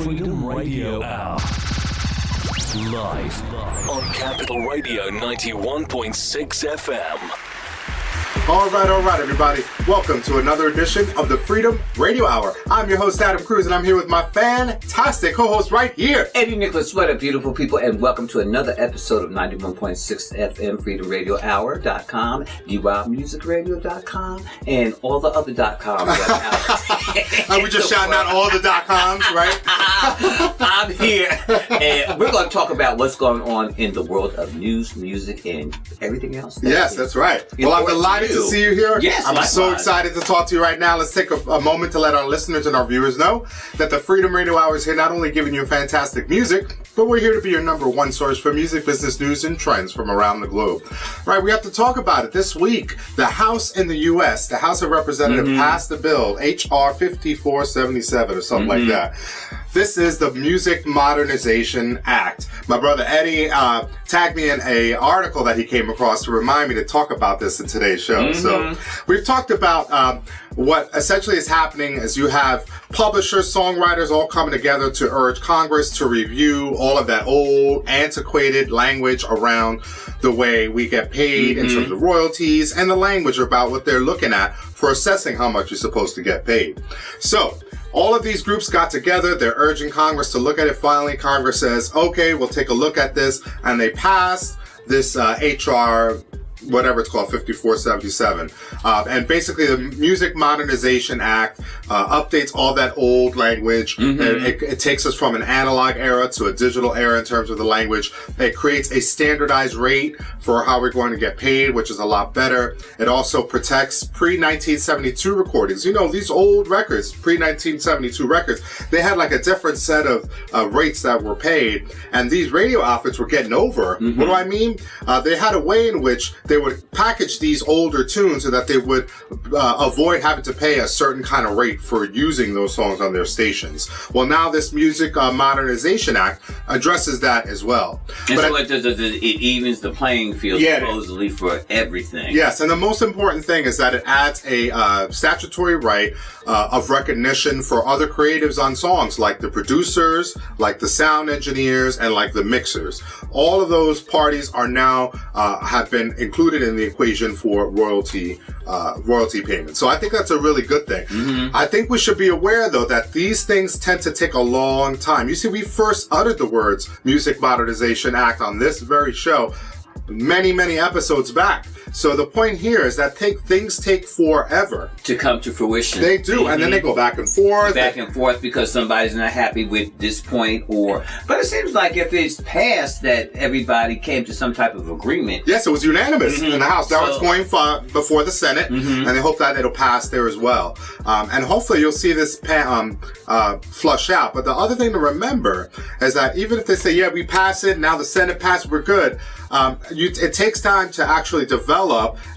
Freedom Radio Hour. Live on Capital Radio 91.6 FM. All right, everybody. Welcome to another edition of the Freedom Radio Hour. I'm your host, Adam Cruz, and I'm here with my fantastic co-host right here, Eddie Nicholas Sweater, beautiful people, and welcome to another episode of 91.6 FM, freedomradiohour.com, dwildmusicradio.com, and all the other .coms that are out. Are we just shouting out all the .coms, right? I'm here, and we're going to talk about what's going on in the world of news, music, and everything else. Yes, that's right. Well, I'm delighted to see you here. Yes, I'm so excited to talk to you right now. Let's take a moment to let our listeners and our viewers know that the Freedom Radio Hour is here not only giving you fantastic music, but we're here to be your number one source for music, business, news, and trends from around the globe. Right, we have to talk about it. This week, the House in the U.S., the House of Representatives passed the bill, H.R. 5477 or something like that. This is the Music Modernization Act. My brother Eddie tagged me in an article that he came across to remind me to talk about this in today's show. So we've talked about what essentially is happening is you have publishers, songwriters all coming together to urge Congress to review all of that old, antiquated language around the way we get paid in terms of royalties and the language about what they're looking at for assessing how much you're supposed to get paid. So all of these groups got together. They're urging Congress to look at it. Finally, Congress says, okay, we'll take a look at this. And they passed this HR, whatever it's called, 5477. And basically the Music Modernization Act updates all that old language. It takes us from an analog era to a digital era in terms of the language. It creates a standardized rate for how we're going to get paid, which is a lot better. It also protects pre-1972 recordings. You know, these old records, pre-1972 records, they had like a different set of rates that were paid. And these radio outfits were getting over. What do I mean? They had a way in which they would package these older tunes so that they would avoid having to pay a certain kind of rate for using those songs on their stations. Well, now this Music Modernization Act addresses that as well. And so it evens the playing field supposedly for everything. Yes, and the most important thing is that it adds a statutory right of recognition for other creatives on songs, like the producers, like the sound engineers, and like the mixers. All of those parties are now have been included in the equation for royalty payments. So I think that's a really good thing. I think we should be aware, though, that these things tend to take a long time. You see, we first uttered the words Music Modernization Act on this very show many episodes back. So the point here is that things take forever to come to fruition. They do, and then they go back and forth. Because somebody's not happy with this point, but it seems like if it's passed that everybody came to some type of agreement. Yes, it was unanimous in the House. Now it's going before the Senate, and they hope that it'll pass there as well. And hopefully you'll see this flush out. But the other thing to remember is that even if they say, yeah, we pass it, now the Senate passed, we're good, it takes time to actually develop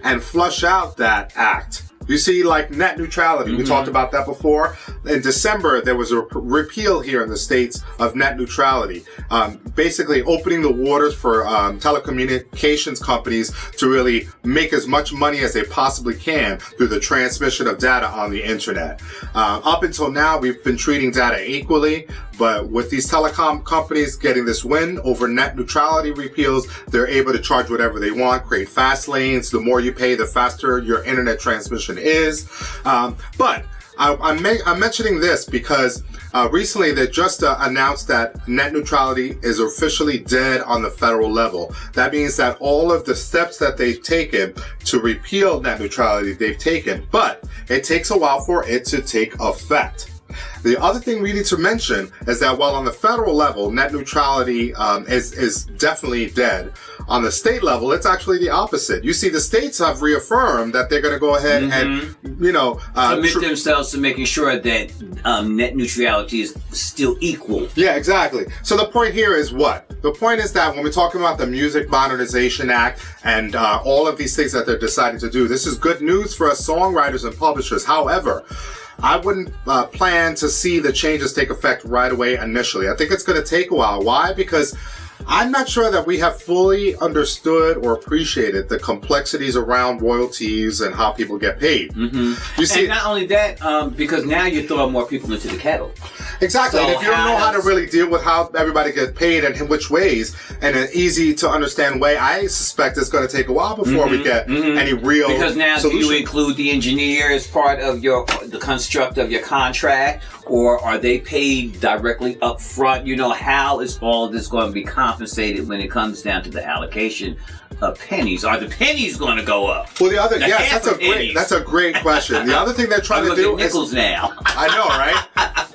and flush out that act. You see, like net neutrality, we talked about that before. In December, there was a repeal here in the States of net neutrality, basically opening the waters for telecommunications companies to really make as much money as they possibly can through the transmission of data on the internet. Up until now, we've been treating data equally, but with these telecom companies getting this win over net neutrality repeals, they're able to charge whatever they want, create fast lanes. The more you pay, the faster your internet transmission is. But I'm mentioning this because recently they just announced that net neutrality is officially dead on the federal level. That means that all of the steps that they've taken to repeal net neutrality, they've taken, but it takes a while for it to take effect. The other thing we need to mention is that while on the federal level, net neutrality is definitely dead, on the state level, it's actually the opposite. You see, the states have reaffirmed that they're going to go ahead and, commit themselves to making sure that net neutrality is still equal. Yeah, exactly. So the point here is what? The point is that when we're talking about the Music Modernization Act and all of these things that they're deciding to do, this is good news for us songwriters and publishers. However, I wouldn't plan to see the changes take effect right away initially. I think it's going to take a while. Why? Because I'm not sure that we have fully understood or appreciated the complexities around royalties and how people get paid. Mm-hmm. You see, and not only that, because now you're throwing more people into the kettle. Exactly. So and if you don't know how to really deal with how everybody gets paid and in which ways, and an easy to understand way, I suspect it's going to take a while before we get any real Because now solution. do you include the engineer as part of the construct of your contract, or are they paid directly up front? You know, how is all this going to be compensated when it comes down to the allocation of pennies? Are the pennies going to go up? Well, that's a great question. The other thing they're trying to do nickels is now. I know, right?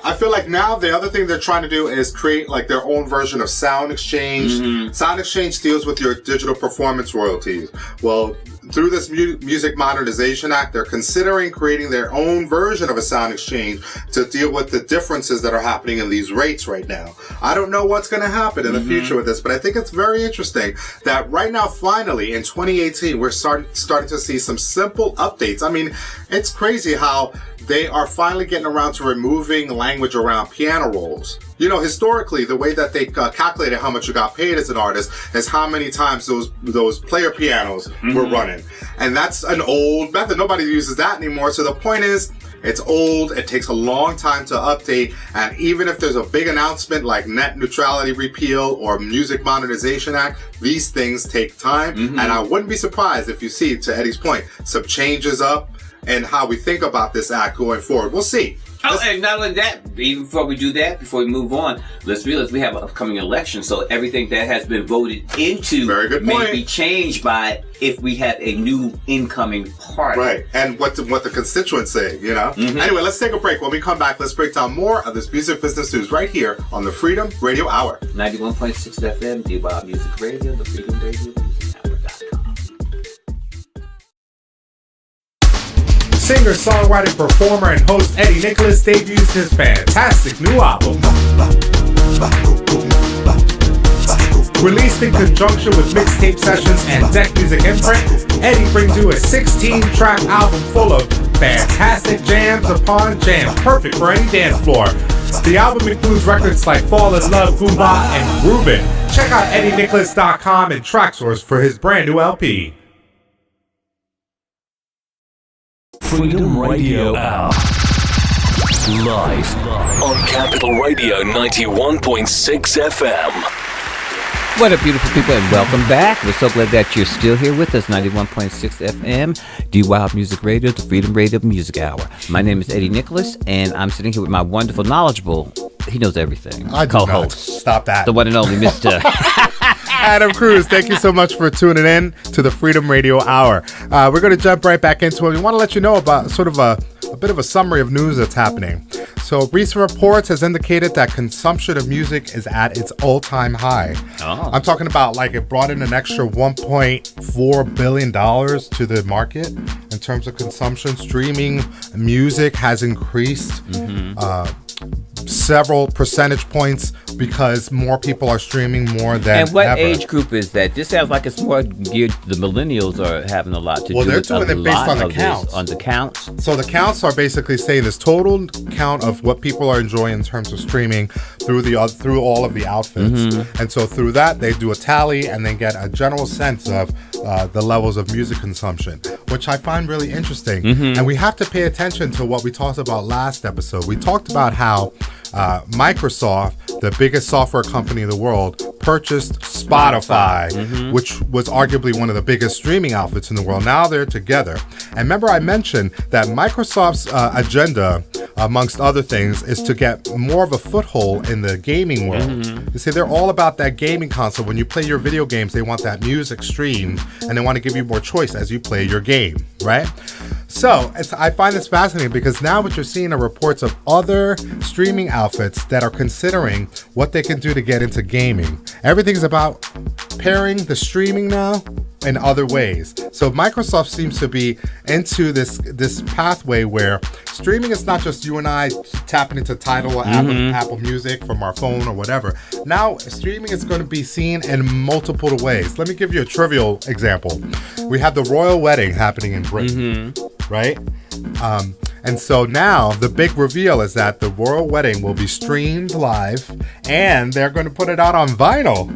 I feel like now the other thing they're trying to do is create like their own version of Sound Exchange. Sound Exchange deals with your digital performance royalties. Well, through this Music Modernization Act, they're considering creating their own version of a Sound Exchange to deal with the differences that are happening in these rates right now. I don't know what's going to happen in the future with this, but I think it's very interesting that right now, finally, in 2018, we're starting to see some simple updates. I mean, it's crazy how they are finally getting around to removing language around piano rolls. You know, historically, the way that they calculated how much you got paid as an artist is how many times those player pianos were running. And that's an old method. Nobody uses that anymore. So the point is, it's old. It takes a long time to update. And even if there's a big announcement like net neutrality repeal or Music Modernization Act, these things take time. And I wouldn't be surprised if you see, to Eddie's point, some changes up and how we think about this act going forward. We'll see. And not only that, even before we do that, before we move on, let's realize we have an upcoming election, so everything that has been voted into may be changed by if we have a new incoming party. Right, and what the constituents say, you know? Anyway, let's take a break. When we come back, let's break down more of this music business news right here on the Freedom Radio Hour. 91.6 FM, D-Wild Music Radio, the Freedom Radio. Singer, songwriter, performer, and host Eddie Nicholas debuts his fantastic new album. Released in conjunction with mixtape sessions and Deck Music imprint, Eddie brings you a 16-track album full of fantastic jams upon jams, perfect for any dance floor. The album includes records like Fall in Love, Goomba, and Reuben. Check out EddieNicholas.com and TrackSource for his brand new LP. Freedom Radio Hour. Live on Capital Radio 91.6 FM. What up, beautiful people, and welcome back. We're so glad that you're still here with us. 91.6 FM, D-Wild Music Radio, the Freedom Radio Music Hour. My name is Eddie Nicholas, and I'm sitting here with my wonderful, knowledgeable, he knows everything, co-host. Stop that. The one and only Mr. Adam Cruz, thank you so much for tuning in to the Freedom Radio Hour. We're going to jump right back into it. We want to let you know about sort of a bit of a summary of news that's happening. So recent reports has indicated that consumption of music is at its all-time high. Oh. I'm talking about like it brought in an extra $1.4 billion to the market in terms of consumption. Streaming music has increased several percentage points because more people are streaming more than And what ever. age group is that? This sounds like it's more geared to the millennials are having a lot to do with they're doing it based on the this, counts. on the counts. So the counts are basically saying this total count of what people are enjoying in terms of streaming through all of the outfits. And so through that, they do a tally and then get a general sense of the levels of music consumption, which I find really interesting. And we have to pay attention to what we talked about last episode. We talked about how Microsoft, the biggest software company in the world, purchased Spotify, which was arguably one of the biggest streaming outfits in the world. Now they're together. And remember I mentioned that Microsoft's agenda, amongst other things, is to get more of a foothold in the gaming world. You see, they're all about that gaming console. When you play your video games, they want that music streamed, and they want to give you more choice as you play your game, right? So I find this fascinating because now what you're seeing are reports of other streaming outfits that are considering what they can do to get into gaming. Everything's about pairing the streaming now in other ways. So Microsoft seems to be into this pathway where streaming is not just you and I tapping into Tidal or Apple Music from our phone or whatever. Now streaming is going to be seen in multiple ways. Let me give you a trivial example. We have the royal wedding happening in Britain, right? And so now the big reveal is that the royal wedding will be streamed live and they're going to put it out on vinyl.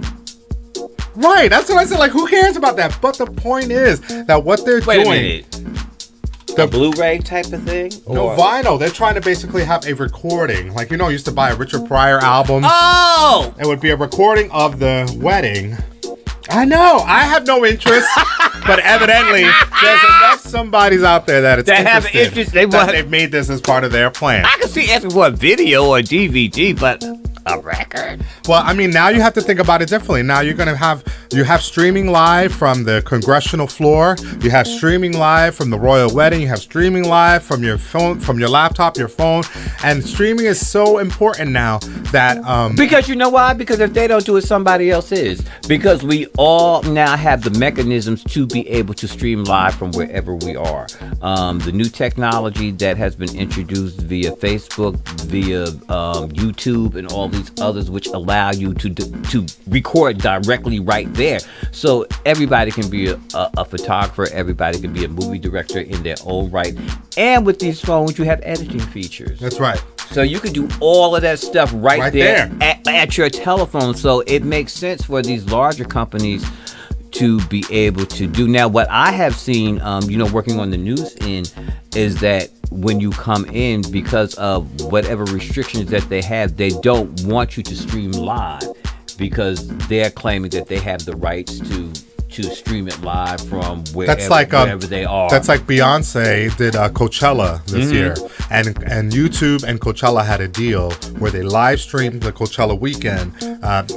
Right, that's what I said. Like, who cares about that? But the point is that what they're Wait doing. a minute. The Blu-ray type of thing? No, Or- vinyl. They're trying to basically have a recording. Like, you used to buy a Richard Pryor album. Oh! It would be a recording of the wedding. I know. I have no interest, but evidently there's enough somebodies out there that have interest. They've made this as part of their plan. I can see asking for a video or a DVD, but a record? Well, I mean, now you have to think about it differently. Now you have streaming live from the congressional floor. You have streaming live from the royal wedding. You have streaming live from your phone, from your laptop, your phone. And streaming is so important now that... Because you know why? Because if they don't do it, somebody else is. Because we all now have the mechanisms to be able to stream live from wherever we are. The new technology that has been introduced via Facebook, via YouTube, and all these others, which allow you to record directly right there. So everybody can be a photographer, everybody can be a movie director in their own right. And with these phones, you have editing features. That's right. So you can do all of that stuff right there. At your telephone. So it makes sense for these larger companies to be able to do. Now, what I have seen, working on the news end, is that when you come in, because of whatever restrictions that they have, they don't want you to stream live because they're claiming that they have the rights to stream it live from wherever they are. That's like Beyonce did Coachella this year, and YouTube and Coachella had a deal where they live streamed the Coachella weekend,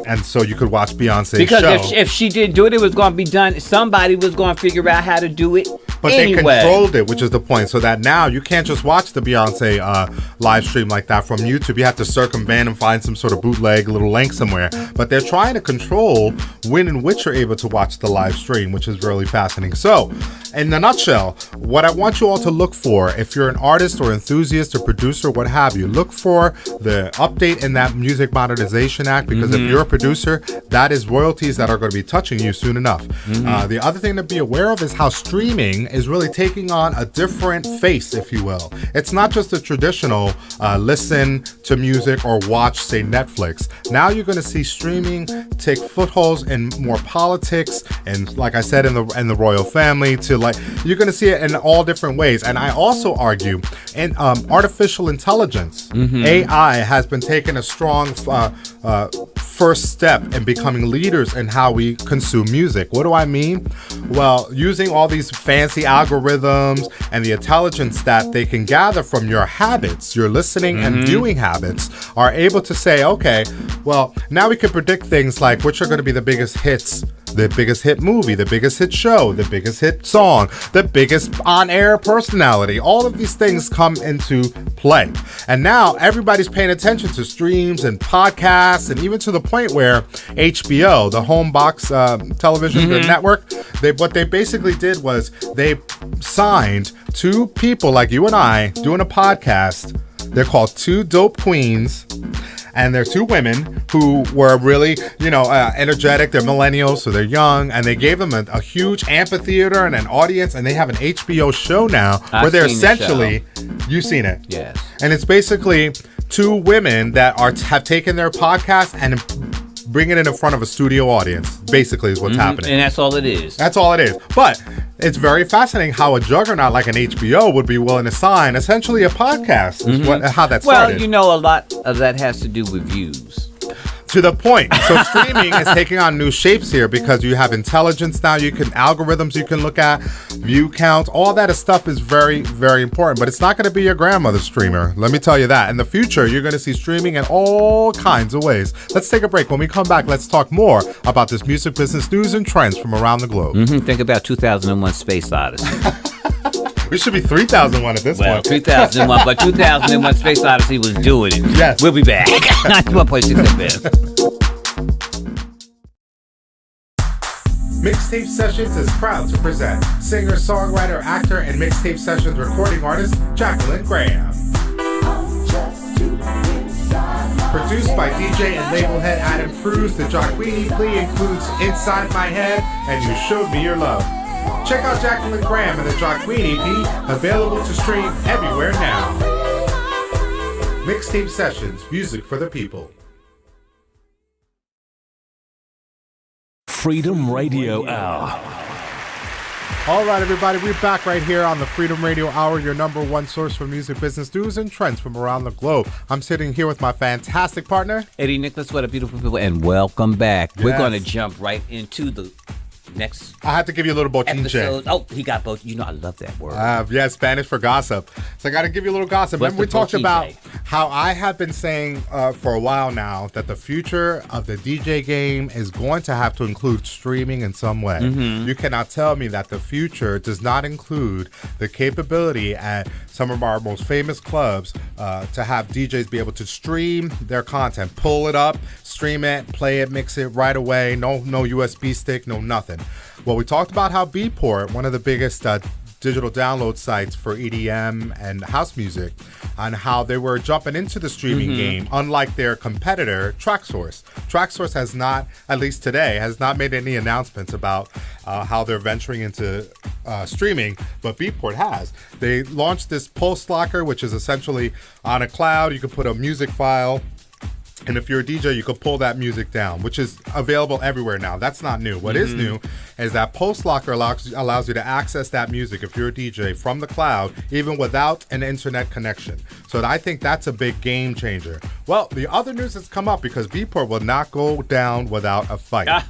and so you could watch Beyonce's because show. if she didn't do it, it was going to be done. Somebody was going to figure out how to do it. But anyway. They controlled it, which is the point. So that now you can't just watch the Beyonce live stream like that from YouTube. You have to circumvent and find some sort of bootleg little link somewhere. But they're trying to control when and which you're able to watch the live stream, which is really fascinating. So, in a nutshell, what I want you all to look for, if you're an artist or enthusiast or producer, what have you, look for the update in that Music Modernization Act, because if you're a producer, that is royalties that are going to be touching you soon enough. The other thing to be aware of is how streaming is really taking on a different face, if you will. It's not just a traditional listen to music or watch, say, Netflix. Now you're going to see streaming take footholds in more politics, and like I said, in the royal family, to like, you're going to see it in all different ways. And I also argue in artificial intelligence, AI has been taking a strong first step in becoming leaders in how we consume music. What do I mean? Well, using all these fancy algorithms and the intelligence that they can gather from your habits, your listening and viewing habits, are able to say, okay, well, now we can predict things like which are going to be the biggest hits, the biggest hit movie, the biggest hit show, the biggest hit song, the biggest on-air personality. All of these things come into play. And now everybody's paying attention to streams and podcasts, and even to the point where HBO, the home box television, the network, what they basically did was they signed two people like you and I doing a podcast. They're called Two Dope Queens. And they're two women who were really, energetic. They're millennials, so they're young. And they gave them a huge amphitheater and an audience. And they have an HBO show now where they're essentially... You've seen it? Yes. And it's basically two women that have taken their podcast and bringing it in front of a studio audience, basically, is what's happening. And that's all it is. That's all it is. But it's very fascinating how a juggernaut like an HBO would be willing to sign essentially a podcast, is how that started. Well, a lot of that has to do with views. To the point. So streaming is taking on new shapes here because you have intelligence now. You can algorithms you can look at, view counts, all that stuff is very, very important. But it's not going to be your grandmother's streamer. Let me tell you that. In the future, you're going to see streaming in all kinds of ways. Let's take a break. When we come back, let's talk more about this music business news and trends from around the globe. Think about 2001 Space Odyssey. We should be 3001 at this point. 3001, but 2001 Space Odyssey was doing it. Yes. We'll be back. 91.6 FM. Mixtape Sessions is proud to present singer, songwriter, actor, and Mixtape Sessions recording artist Jacqueline Graham. Produced by DJ and label head Adam Cruz, the Jacqueline plea includes Inside My Head and You Showed Me Your Love. Check out Jacqueline Graham and the Jacqueline EP, available to stream everywhere now. Mixtape Sessions, music for the people. Freedom Radio Hour. All right, everybody, we're back right here on the Freedom Radio Hour, your number one source for music business news and trends from around the globe. I'm sitting here with my fantastic partner, Eddie Nicholas. What a beautiful people, and welcome back. Yes. We're going to jump right into the next I had to give you a little bochinche. episode. Oh, he got both. You know, I love that word. Yeah, Spanish for gossip. So I got to give you a little gossip. What's Remember we the talked about bochinche? how I have been saying for a while now that the future of the DJ game is going to have to include streaming in some way. Mm-hmm. You cannot tell me that the future does not include the capability at some of our most famous clubs to have DJs be able to stream their content, pull it up, stream it, play it, mix it right away. No USB stick, no nothing. Well, we talked about how Beatport, one of the biggest digital download sites for EDM and house music, on how they were jumping into the streaming game, unlike their competitor, TrackSource. TrackSource has not, at least today, has not made any announcements about how they're venturing into streaming, but Beatport has. They launched this Pulse Locker, which is essentially on a cloud. You can put a music file, and if you're a DJ, you can pull that music down, which is available everywhere now. That's not new. What is new is that Pulse Locker allows you to access that music, if you're a DJ, from the cloud, even without an internet connection. So I think that's a big game changer. Well, the other news has come up because Beatport will not go down without a fight.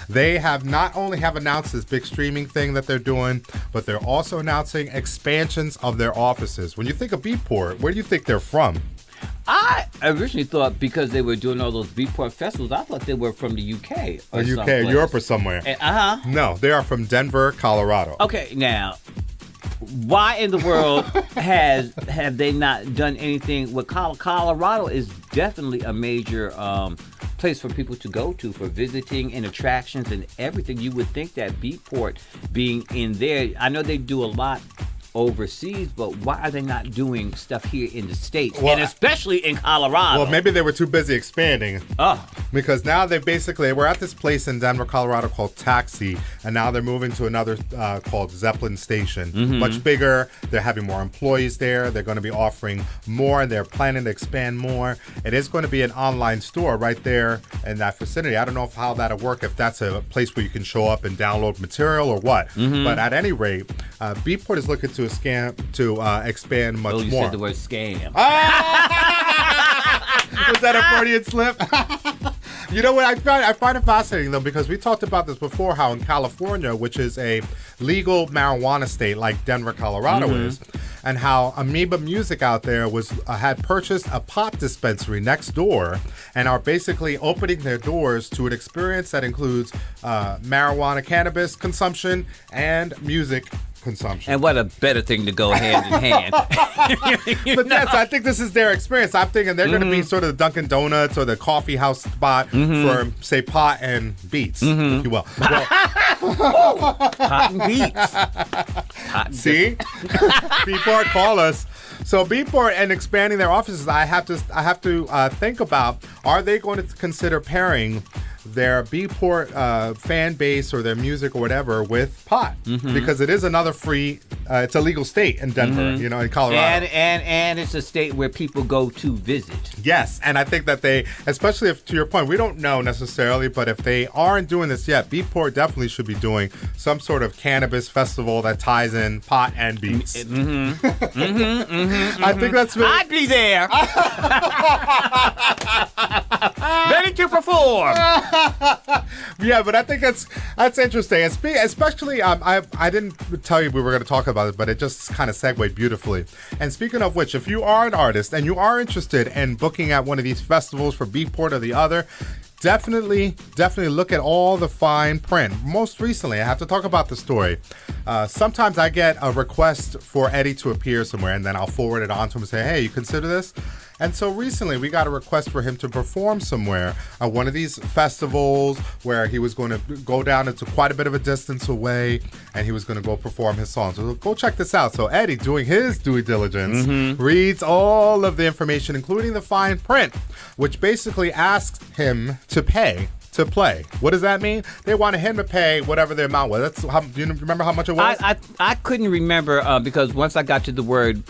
They have not only have announced this big streaming thing that they're doing, but they're also announcing expansions of their offices. When you think of Beatport, where do you think they're from? I originally thought because they were doing all those Beatport festivals, I thought they were from the UK or UK, someplace. Europe or somewhere. No, they are from Denver, Colorado. Okay, now, why in the world have they not done anything with Colorado? Is definitely a major place for people to go to for visiting and attractions and everything. You would think that Beatport being in there, I know they do a lot overseas, but why are they not doing stuff here in the States, and especially in Colorado? Well, maybe they were too busy expanding. Because now we're at this place in Denver, Colorado called Taxi, and now they're moving to another called Zeppelin Station. Much bigger. They're having more employees there. They're going to be offering more. They're planning to expand more. It is going to be an online store right there in that vicinity. I don't know how that'll work, if that's a place where you can show up and download material or what. But at any rate, Beatport is looking to expand much more. You said the word scam. Was that a Freudian slip? You know what? I find it fascinating, though, because we talked about this before, how in California, which is a legal marijuana state like Denver, Colorado is, and how Amoeba Music out there had purchased a pot dispensary next door and are basically opening their doors to an experience that includes marijuana, cannabis consumption, and music consumption. And what a better thing to go hand in hand. But yes, I think this is their experience. I'm thinking they're going to be sort of the Dunkin' Donuts or the coffee house spot for, say, pot and beats, if you will. Pot and beats. See? Beatport, call us. So Beatport and expanding their offices, I have to think about, are they going to consider pairing their Beatport fan base or their music or whatever with pot, because it is another free, it's a legal state in Denver, in Colorado. And it's a state where people go to visit. Yes, and I think that they, especially if, to your point, we don't know necessarily, but if they aren't doing this yet, Beatport definitely should be doing some sort of cannabis festival that ties in pot and beats. I think that's really... I'd be there. Ready to perform. Yeah, but I think that's interesting, especially I didn't tell you we were going to talk about it, but it just kind of segued beautifully. And speaking of which, if you are an artist and you are interested in booking at one of these festivals for Beatport or the other, definitely look at all the fine print. Most recently, I have to talk about the story. Sometimes I get a request for Eddie to appear somewhere, and then I'll forward it on to him and say, hey, you consider this? And so recently we got a request for him to perform somewhere at one of these festivals where he was going to go down into quite a bit of a distance away, and he was going to go perform his song. So go check this out. So Eddie, doing his due diligence, reads all of the information, including the fine print, which basically asks him to pay to play. What does that mean? They wanted him to pay whatever the amount was. That's how, do you remember how much it was? I couldn't remember because once I got to the word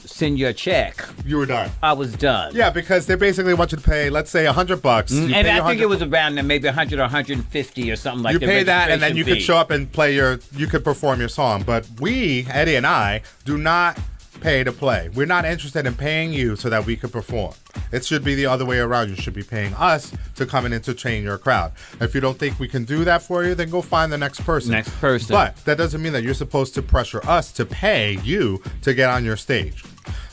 send your check, You were done. I was done. Yeah, because they basically want you to pay, let's say, $100. You And pay I think it was $100. around maybe 100 or 150 or something like You that. pay that, and then you could fee. show up and play you could perform your song. But we, Eddie and I, do not pay to play. We're not interested in paying you so that we could perform. It should be the other way around. You should be paying us to come and entertain your crowd. If you don't think we can do that for you, then go find the next person. But that doesn't mean that you're supposed to pressure us to pay you to get on your stage.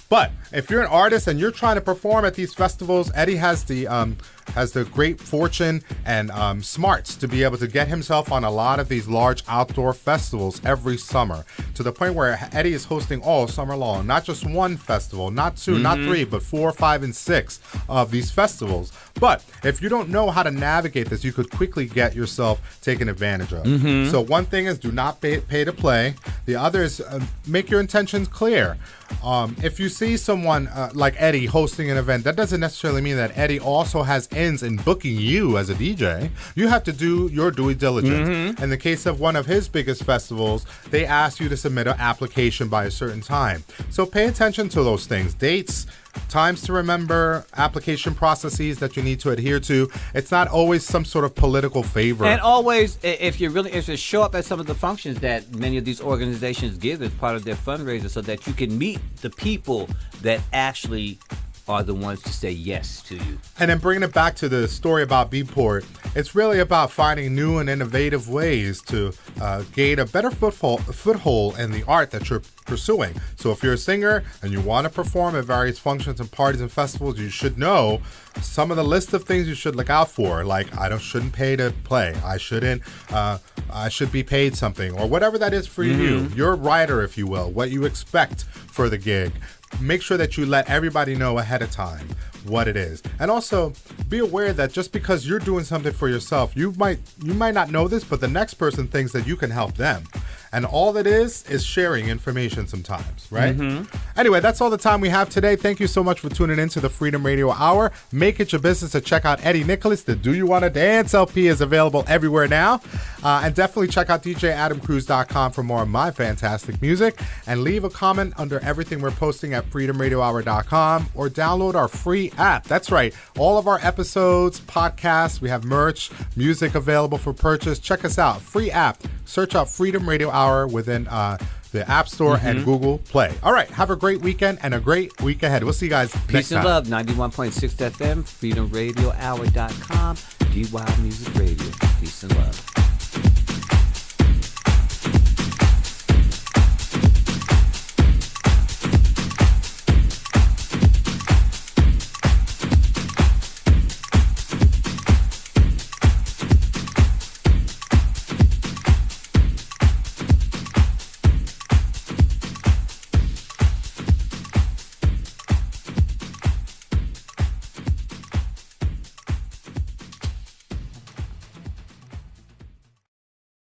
But if you're an artist and you're trying to perform at these festivals, Eddie has the great fortune and smarts to be able to get himself on a lot of these large outdoor festivals every summer, to the point where Eddie is hosting all summer long, not just one festival, not two, not three, but 4, 5, and 6 of these festivals. But if you don't know how to navigate this, you could quickly get yourself taken advantage of. So one thing is, do not pay to play. The other is make your intentions clear. If you see someone like Eddie hosting an event, that doesn't necessarily mean that Eddie also has ends in booking you as a DJ. You have to do your due diligence. In the case of one of his biggest festivals, they ask you to submit an application by a certain time. So pay attention to those things. Dates, times to remember, application processes that you need to adhere to. It's not always some sort of political favor. And always, if you're really interested, show up at some of the functions that many of these organizations give as part of their fundraiser, so that you can meet the people that actually are the ones to say yes to you. And then bringing it back to the story about Beatport, it's really about finding new and innovative ways to gain a better foothold in the art that you're pursuing. So if you're a singer and you want to perform at various functions and parties and festivals, you should know some of the list of things you should look out for. Like, shouldn't pay to play. I should be paid something, or whatever that is for you. Your writer, if you will, what you expect for the gig. Make sure that you let everybody know ahead of time what it is. And also be aware that just because you're doing something for yourself, you might not know this, but the next person thinks that you can help them. And all that is sharing information sometimes, right? Anyway, that's all the time we have today. Thank you so much for tuning in to the Freedom Radio Hour. Make it your business to check out Eddie Nicholas. The Do You Wanna Dance LP is available everywhere now. And definitely check out DJAdamCruz.com for more of my fantastic music. And leave a comment under everything we're posting at freedomradiohour.com, or download our free app. That's right. All of our episodes, podcasts, we have merch, music available for purchase. Check us out. Free app. Search out Freedom Radio Hour within the App Store and Google Play. All right. Have a great weekend and a great week ahead. We'll see you guys next time. Peace and love. 91.6 FM, freedomradiohour.com, DY Music Radio. Peace and love.